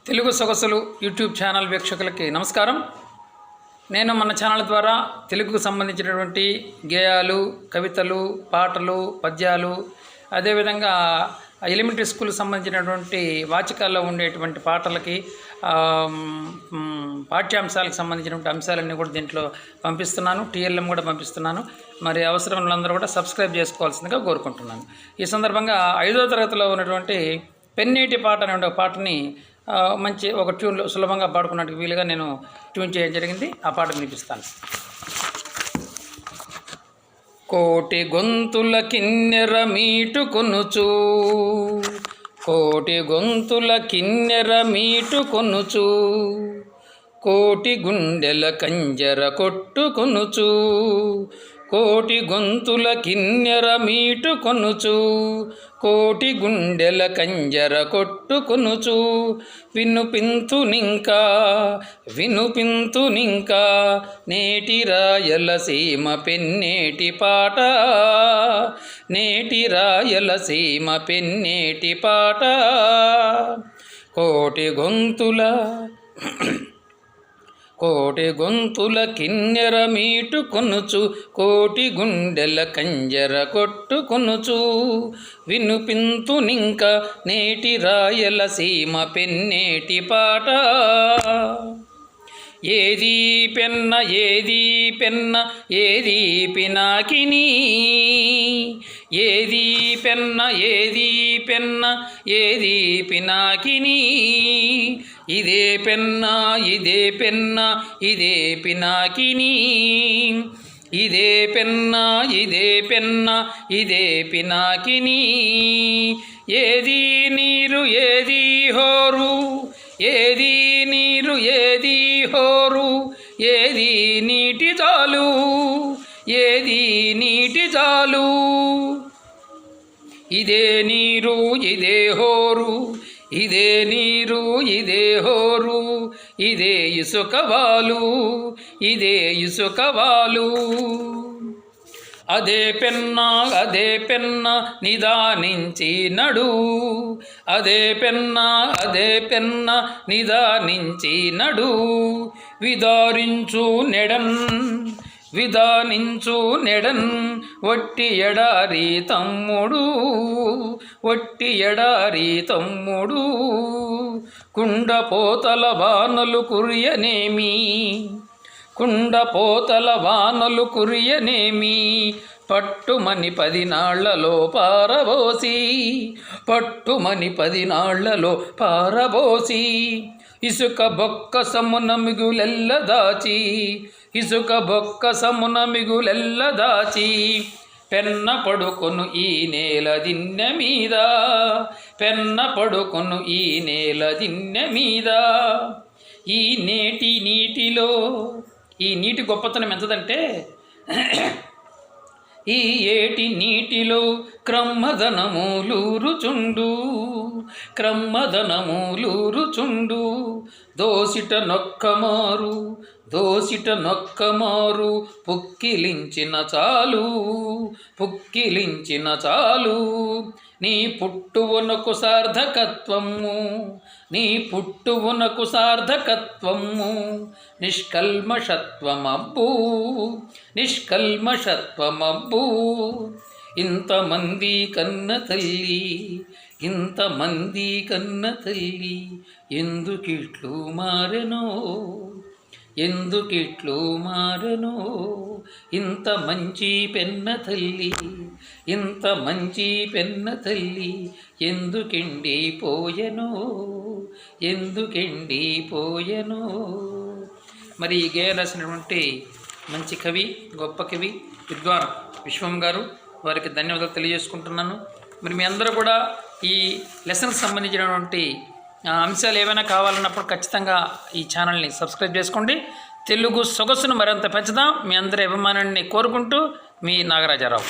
తెలుగు సొగసులు YouTube channel వీక్షకులకి నమస్కారం. నేను మన ఛానల్ ద్వారా తెలుగుకు సంబంధించినటువంటి గేయాలు, కవితలు, పాటలు, పద్యాలు, అదేవిధంగా ఎలిమెంటరీ స్కూల్కి సంబంధించినటువంటి వాచికాల్లో ఉండేటువంటి పాటలకి పాఠ్యాంశాలకు సంబంధించినటువంటి అంశాలన్నీ కూడా దీంట్లో పంపిస్తున్నాను. టీఎల్ఎం కూడా పంపిస్తున్నాను. మరి అవసరం వాళ్ళందరూ కూడా సబ్స్క్రైబ్ చేసుకోవాల్సిందిగా కోరుకుంటున్నాను. ఈ సందర్భంగా 5వ తరగతిలో ఉన్నటువంటి పెన్నేటి పాట అనే ఒక పాటని మంచి ఒక ట్యూన్లో సులభంగా పాడుకున్నట్టుకు వీలుగా నేను ట్యూన్ చేయడం జరిగింది. ఆ పాట వినిపిస్తాను. కోటి గొంతుల కిన్నెర మీటు కొనుచు, కోటి గొంతుల కిన్నెర మీటు కొనుచు, కోటి గుండెల కంజర కొట్టుకొనుచు, కోటి గొంతుల కిన్నెర మీటు కొనుచు, కోటి గుండెల కంజర కొట్టుకొనుచు, వినుపింతునింకా వినుపింతునింకా నేటి రాయలసీమ పెన్నేటి పాట, నేటి రాయలసీమ పెన్నేటి పాట. కోటి గొంతుల కోటి గొంతుల కిన్నెర మీటు కొనుచు, కోటి గుండెల కంజర కొట్టుకొనుచు, వినుపింతునింక నేటి రాయలసీమ పెన్నేటి పాట. ఏది పెన్న ఏది పెన్న ఏది పినాకిని, ఏది పెన్న ఏది పెన్న ఏది పినాకిని, ఇదే పెన్న ఇదే పెన్న ఇదే పినాకిని, ఇదే పెన్న ఇదే పెన్న ఇదే పినాకిని, ఏది నీరు ఏది హోరు, ఏది నీరు ఏది హోరు, ఏది నీటి జాలు, ఏది నీటి జాలు, ఇదే నీరు ఇదే హోరు, ఇదే నీరు ఇదే హోరు, ఇదే ఇసుక వాలు, ఇదే ఇసుక వాలు. అదే పెన్న అదే పెన్న నిదానించి నడు, అదే పెన్న అదే పెన్న నిదానించి నడు, విదారించు నెడన్ విధానించు నెడన్, వట్టి ఎడారి తమ్ముడు వట్టి ఎడారి తమ్ముడు, కుండపోతల వానలు కురియనేమి, కుండపోతల వానలు కురియనేమి, పట్టుమని 10 నాళ్లలో పారబోసి, పట్టుమని 10 నాళ్లలో పారబోసి, ఇసుక బొక్క సమున మిగులెల్ల దాచి, ఇసుక బొక్క సమున మిగులెల్ల దాచి, పెన్న పడుకొను ఈ నేల దిన్నె మీద, పెన్న పడుకొను ఈ నేల దిన్నె మీద. ఈ నేటి నీటిలో ఈ నీటి గొప్పతనం ఎంతదంటే, ఈ ఏటి నీటిలో క్రమ్మదనములూరుచుండు, క్రమ్మదనములూరుచుండు, దోసిట నొక్కమారు దోసిట నొక్కమారు, పుక్కిలించిన చాలు పుక్కిలించిన చాలు, నీ పుట్టువునకు సార్థకత్వము, నీ పుట్టువునకు సార్థకత్వము, నిష్కల్మషత్వమబ్బు నిష్కల్మషత్వమబ్బు. ఇంతమంది కన్న తల్లి ఇంతమంది కన్న తల్లి, ఎందుకిట్లు మారెనో ఎందుకిట్లు మారెనో, ఇంత మంచి పెన్న తల్లి ఇంత మంచి పెన్న తల్లి, ఎందుకెండి పోయెనో ఎందుకెండి పోయెనో. మరి ఈ గేయం రాసినటువంటి మంచి కవి, గొప్ప కవి విద్వాన్ విశ్వం గారు, వారికి ధన్యవాదాలు తెలియజేసుకుంటున్నాను. మరి మీ అందరూ కూడా ఈ లెసన్కి సంబంధించినటువంటి అంశాలు ఏమైనా కావాలన్నప్పుడు ఖచ్చితంగా ఈ ఛానల్ని సబ్స్క్రైబ్ చేసుకోండి. తెలుగు సొగసును మరింత పెంచుదాం. మీ అందరి అభిమానాన్ని కోరుకుంటూ మీ నాగరాజారావు.